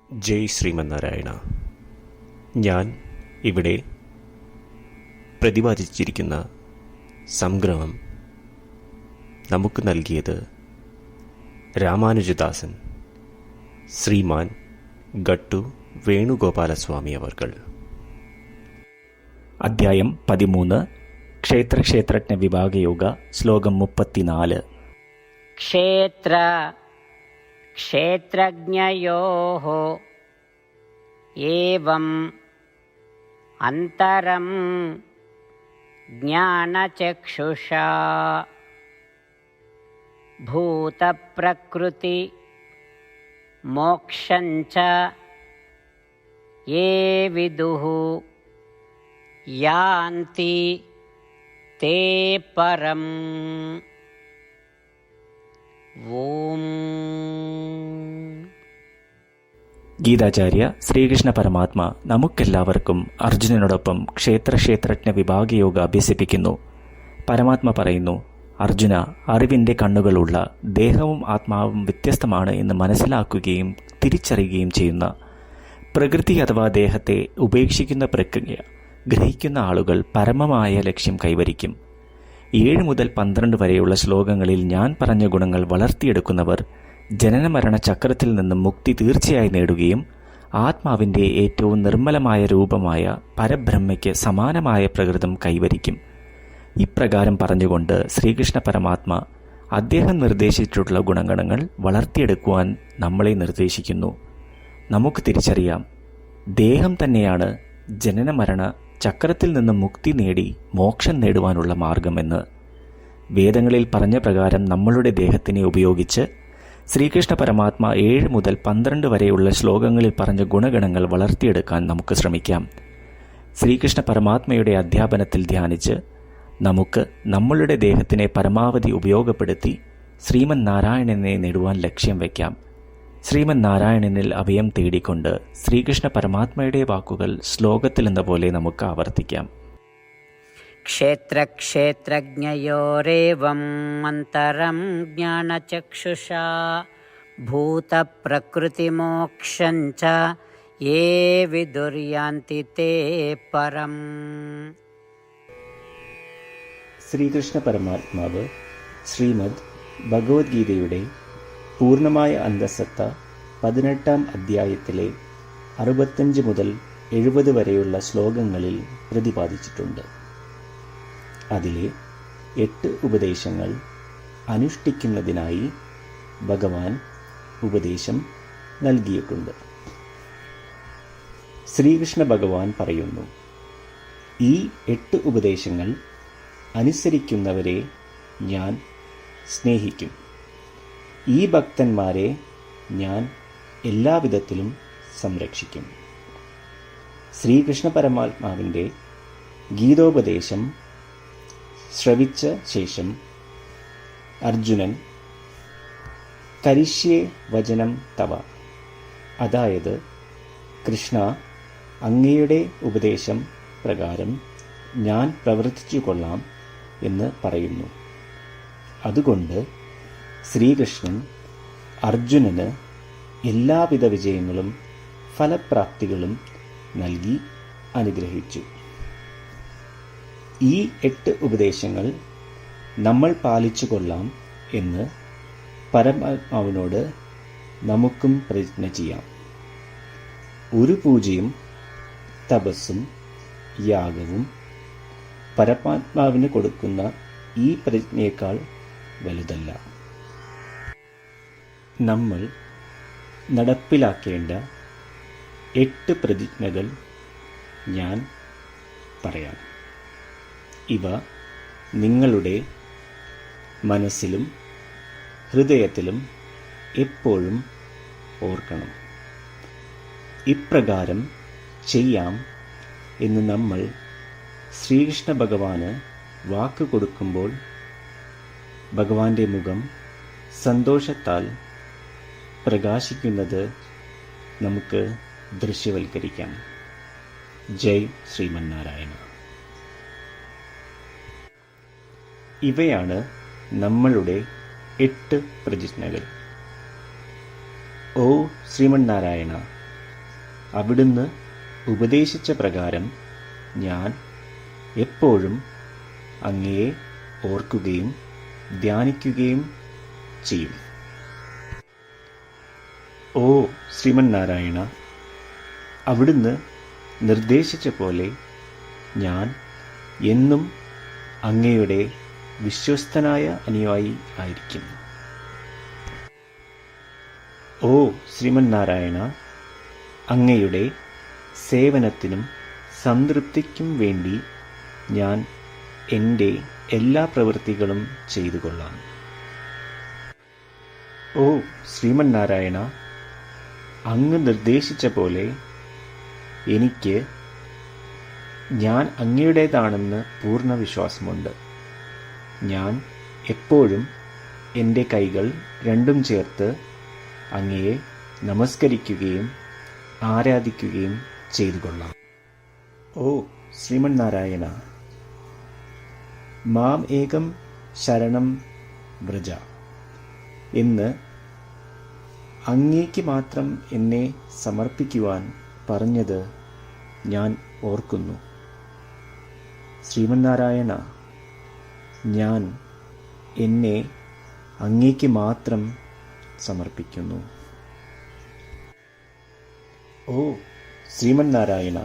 ജയ് ശ്രീമന്നാരായണ. ഞാൻ ഇവിടെ പ്രതിപാദിച്ചിരിക്കുന്ന സംഗ്രഹം നമുക്ക് നൽകിയത് രാമാനുജദാസൻ ശ്രീമാൻ ഗട്ടു വേണുഗോപാലസ്വാമി അവർകൾ. അധ്യായം 13 ക്ഷേത്രജ്ഞ വിഭാഗയോഗ. ശ്ലോകം 34. ക്ഷേത്രജ്ഞയോഃ ഏവം അന്തരം ജ്ഞാനചക്ഷുഷാ ഭൂതപ്രകൃതി മോക്ഷഞ്ച യേ വിദുഃ യാന്തി തേ പരം. ഓം. ഗീതാചാര്യ ശ്രീകൃഷ്ണ പരമാത്മ നമുക്കെല്ലാവർക്കും അർജുനനോടൊപ്പം ക്ഷേത്രജ്ഞ വിഭാഗയോഗ അഭ്യസിപ്പിക്കുന്നു. പരമാത്മ പറയുന്നു, അർജുന, അറിവിൻ്റെ കണ്ണുകളുള്ള ദേഹവും ആത്മാവും വ്യത്യസ്തമാണ് എന്ന് മനസ്സിലാക്കുകയും തിരിച്ചറിയുകയും ചെയ്യുന്ന പ്രകൃതി അഥവാ ദേഹത്തെ ഉപേക്ഷിക്കുന്ന പ്രക്രിയ ഗ്രഹിക്കുന്ന ആളുകൾ പരമമായ ലക്ഷ്യം കൈവരിക്കും. 7 മുതൽ 12 വരെയുള്ള ശ്ലോകങ്ങളിൽ ഞാൻ പറഞ്ഞ ഗുണങ്ങൾ വളർത്തിയെടുക്കുന്നവർ ജനനമരണ ചക്രത്തിൽ നിന്നും മുക്തി തീർച്ചയായി നേടുകയും ആത്മാവിൻ്റെ ഏറ്റവും നിർമ്മലമായ രൂപമായ പരബ്രഹ്മയ്ക്ക് സമാനമായ പ്രകൃതം കൈവരിക്കും. ഇപ്രകാരം പറഞ്ഞുകൊണ്ട് ശ്രീകൃഷ്ണ പരമാത്മ അദ്ദേഹം നിർദ്ദേശിച്ചിട്ടുള്ള ഗുണഗണങ്ങൾ വളർത്തിയെടുക്കുവാൻ നമ്മളെ നിർദ്ദേശിക്കുന്നു. നമുക്ക് തിരിച്ചറിയാം, ദേഹം തന്നെയാണ് ജനനമരണ ചക്രത്തിൽ നിന്ന് മുക്തി നേടി മോക്ഷം നേടുവാനുള്ള മാർഗമെന്ന്. വേദങ്ങളിൽ പറഞ്ഞ പ്രകാരം നമ്മളുടെ ദേഹത്തിനെ ഉപയോഗിച്ച് ശ്രീകൃഷ്ണ പരമാത്മ 7 മുതൽ 12 വരെയുള്ള ശ്ലോകങ്ങളിൽ പറഞ്ഞ ഗുണഗണങ്ങൾ വളർത്തിയെടുക്കാൻ നമുക്ക് ശ്രമിക്കാം. ശ്രീകൃഷ്ണ പരമാത്മയുടെ അധ്യാപനത്തിൽ ധ്യാനിച്ച് നമുക്ക് നമ്മളുടെ ദേഹത്തിനെ പരമാവധി ഉപയോഗപ്പെടുത്തി ശ്രീമൻ നാരായണനെ നേടുവാൻ ലക്ഷ്യം വയ്ക്കാം. ശ്രീമൻ നാരായണനിൽ അഭയം തേടിക്കൊണ്ട് ശ്രീകൃഷ്ണ പരമാത്മയുടെ വാക്കുകൾ ശ്ലോകത്തിലെന്ന പോലെ നമുക്ക് ആവർത്തിക്കാം. ക്ഷേത്രജ്ഞയോരേവം അന്തരം ജ്ഞാനചക്ഷുഷാ ഭൂതപ്രകൃതിമോക്ഷഞ്ച യേ വിദുർയാന്തി തേ പരം. ശ്രീകൃഷ്ണ പരമാത്മാവ് ശ്രീമദ് ഭഗവത്ഗീതയുടെ പൂർണ്ണമായ അന്തസത്ത 18-ാം അധ്യായത്തിലെ 65 മുതൽ 70 വരെയുള്ള ശ്ലോകങ്ങളിൽ പ്രതിപാദിച്ചിട്ടുണ്ട്. അതിലെ 8 ഉപദേശങ്ങൾ അനുഷ്ഠിക്കുന്നതിനായി ഭഗവാൻ ഉപദേശം നൽകിയിട്ടുണ്ട്. ശ്രീകൃഷ്ണ ഭഗവാൻ പറയുന്നു, ഈ 8 ഉപദേശങ്ങൾ അനുസരിക്കുന്നവരെ ഞാൻ സ്നേഹിക്കും. ഈ ഭക്തന്മാരെ ഞാൻ എല്ലാവിധത്തിലും സംരക്ഷിക്കും. ശ്രീകൃഷ്ണ പരമാത്മാവിൻ്റെ ഗീതോപദേശം ശ്രവിച്ച ശേഷം അർജുനൻ കരിഷ്യേ വചനം തവ, അതായത് കൃഷ്ണ, അങ്ങയുടെ ഉപദേശം പ്രകാരം ഞാൻ പ്രവർത്തിച്ചു കൊള്ളാം എന്ന് പറയുന്നു. അതുകൊണ്ട് ശ്രീകൃഷ്ണൻ അർജുനന് എല്ലാവിധ വിജയങ്ങളും ഫലപ്രാപ്തികളും നൽകി അനുഗ്രഹിച്ചു. ഈ 8 ഉപദേശങ്ങൾ നമ്മൾ പാലിച്ചു കൊള്ളാം എന്ന് പരമാത്മാവിനോട് നമുക്കും പ്രതിജ്ഞ ചെയ്യാം. ഒരു പൂജയും തപസ്സും യാഗവും പരമാത്മാവിന് കൊടുക്കുന്ന ഈ പ്രതിജ്ഞയേക്കാൾ വലുതല്ല. നമ്മൾ നടപ്പിലാക്കേണ്ട 8 പ്രതിജ്ഞകൾ ഞാൻ പറയാം. ഇവ നിങ്ങളുടെ മനസ്സിലും ഹൃദയത്തിലും എപ്പോഴും ഓർക്കണം. ഇപ്രകാരം ചെയ്യാം എന്ന് നമ്മൾ ശ്രീകൃഷ്ണ ഭഗവാന് വാക്ക് കൊടുക്കുമ്പോൾ ഭഗവാന്റെ മുഖം സന്തോഷത്താൽ പ്രകാശിക്കുന്നത് നമുക്ക് ദൃശ്യവൽക്കരിക്കാം. ജയ് ശ്രീമന്നാരായണ. ഇവയാണ് നമ്മളുടെ 8 പ്രതിജ്ഞകൾ. ഓ ശ്രീമന്നാരായണ, അവിടുന്ന് ഉപദേശിച്ച പ്രകാരം ഞാൻ എപ്പോഴും അങ്ങയെ ഓർക്കുകയും ധ്യാനിക്കുകയും ചെയ്യും. ഓ ശ്രീമന്നാരായണ, അവിടുന്ന് നിർദ്ദേശിച്ച പോലെ ഞാൻ എന്നും അങ്ങയുടെ വിശ്വസ്തനായ അനുയായി ആയിരിക്കും. ഓ ശ്രീമന്നാരായണ, അങ്ങയുടെ സേവനത്തിനും സംതൃപ്തിക്കും വേണ്ടി ഞാൻ എൻ്റെ എല്ലാ പ്രവൃത്തികളും ചെയ്തു കൊള്ളാം. ഓ ശ്രീമന്നാരായണ, അങ്ങ് നിർദ്ദേശിച്ച പോലെ എനിക്ക് ഞാൻ അങ്ങയുടേതാണെന്ന് പൂർണ്ണ വിശ്വാസമുണ്ട്. ഞാൻ എപ്പോഴും എൻ്റെ കൈകൾ രണ്ടും ചേർത്ത് അങ്ങയെ നമസ്കരിക്കുകയും ആരാധിക്കുകയും ചെയ്തു കൊള്ളാം. ഓ ശ്രീമന്നാരായണ, മാം ഏകം ശരണം വ്രജ എന്ന് അങ്ങേക്ക് മാത്രം എന്നെ സമർപ്പിക്കുവാൻ പറഞ്ഞത് ഞാൻ ഓർക്കുന്നു. ശ്രീമന്നാരായണ, ഞാൻ എന്നെ അങ്ങേക്ക് മാത്രം സമർപ്പിക്കുന്നു. ഓ ശ്രീമന്നാരായണ,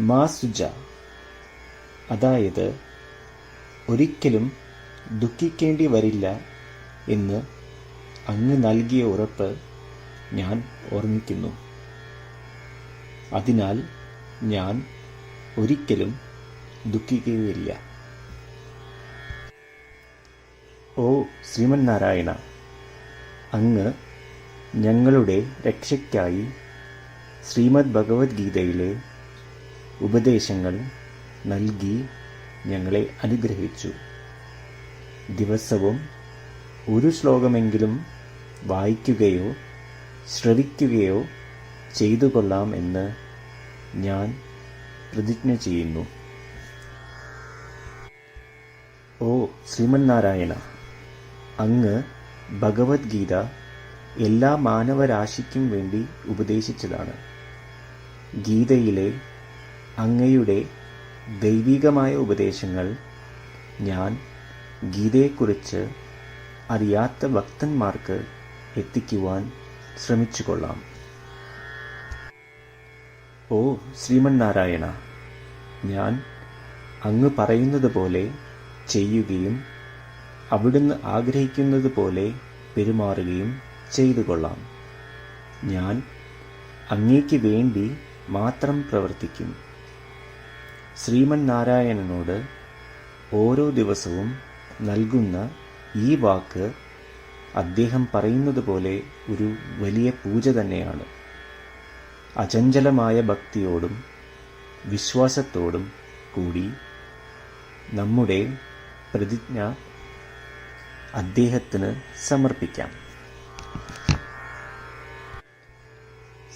മാ സുജ, അതായത് ഒരിക്കലും ദുഃഖിക്കേണ്ടി വരില്ല എന്ന് അങ്ങ് നൽകിയ ഉറപ്പ് ഞാൻ ഓർമ്മിക്കുന്നു. അതിനാൽ ഞാൻ ഒരിക്കലും ദുഃഖിക്കുകയില്ല. ഓ ശ്രീമന്നാരായണ, അങ്ങ് ഞങ്ങളുടെ രക്ഷയ്ക്കായി ശ്രീമദ് ഭഗവത്ഗീതയിലെ ഉപദേശങ്ങൾ നൽകി ഞങ്ങളെ അനുഗ്രഹിച്ചു. ദിവസവും ഒരു ശ്ലോകമെങ്കിലും വായിക്കുകയോ ശ്രവിക്കുകയോ ചെയ്തു കൊള്ളാം എന്ന് ഞാൻ പ്രതിജ്ഞ ചെയ്യുന്നു. ഓ ശ്രീമന്നാരായണ, അങ്ങ് ഭഗവത്ഗീത എല്ലാ മാനവരാശിക്കും വേണ്ടി ഉപദേശിച്ചതാണ്. ഗീതയിലെ അങ്ങയുടെ ദൈവികമായ ഉപദേശങ്ങൾ ഞാൻ ഗീതയെക്കുറിച്ച് അറിയാത്ത ഭക്തന്മാർക്ക് എത്തിക്കുവാൻ ശ്രമിച്ചുകൊള്ളാം. ഓ ശ്രീമന്നാരായണ, ഞാൻ അങ്ങ് പറയുന്നത് പോലെ ചെയ്യുകയും അവിടുന്ന് ആഗ്രഹിക്കുന്നത് പോലെ പെരുമാറുകയും ചെയ്തു കൊള്ളാം. ഞാൻ അങ്ങേക്ക് വേണ്ടി മാത്രം പ്രവർത്തിക്കും. ശ്രീമന്നാരായണനോട് ഓരോ ദിവസവും നൽകുന്ന ഈ വാക്ക് അദ്ദേഹം പറയുന്നത് പോലെ ഒരു വലിയ പൂജ തന്നെയാണ്. അചഞ്ചലമായ ഭക്തിയോടും വിശ്വാസത്തോടും കൂടി നമ്മുടെ പ്രതിജ്ഞ അദ്ദേഹത്തിന് സമർപ്പിക്കാം.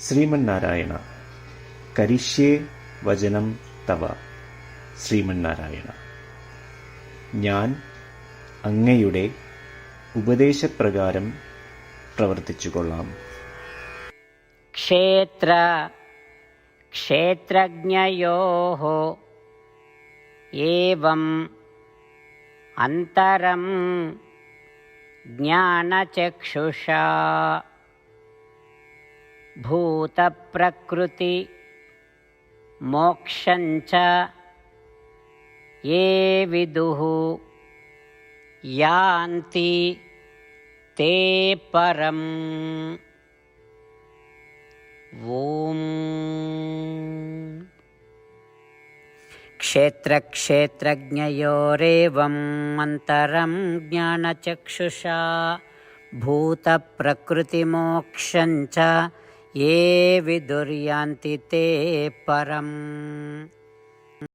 ശ്രീമന്നാരായണ, കരിഷ്യേ വചനം തവ. ശ്രീമന്നാരായണ, ഞാൻ അങ്ങയുടെ ഉപദേശപ്രകാരം പ്രവർത്തിച്ചുകൊള്ളാം. ക്ഷേത്രജ്ഞയോഃ ഏവം അന്തരം ജ്ഞാനചക്ഷുഷാ ഭൂതപ്രകൃതി മോക്ഷഞ്ച യേ വിദുഃ യാന്തി തേ പരം. ഓം ക്ഷേത്രജ്ഞയോരേവം അന്തരം ജ്ഞാനചക്ഷുഷാ ഭൂതപ്രകൃതിമോക്ഷഞ്ച യേ വിദുർയാന്തി തേ പരം.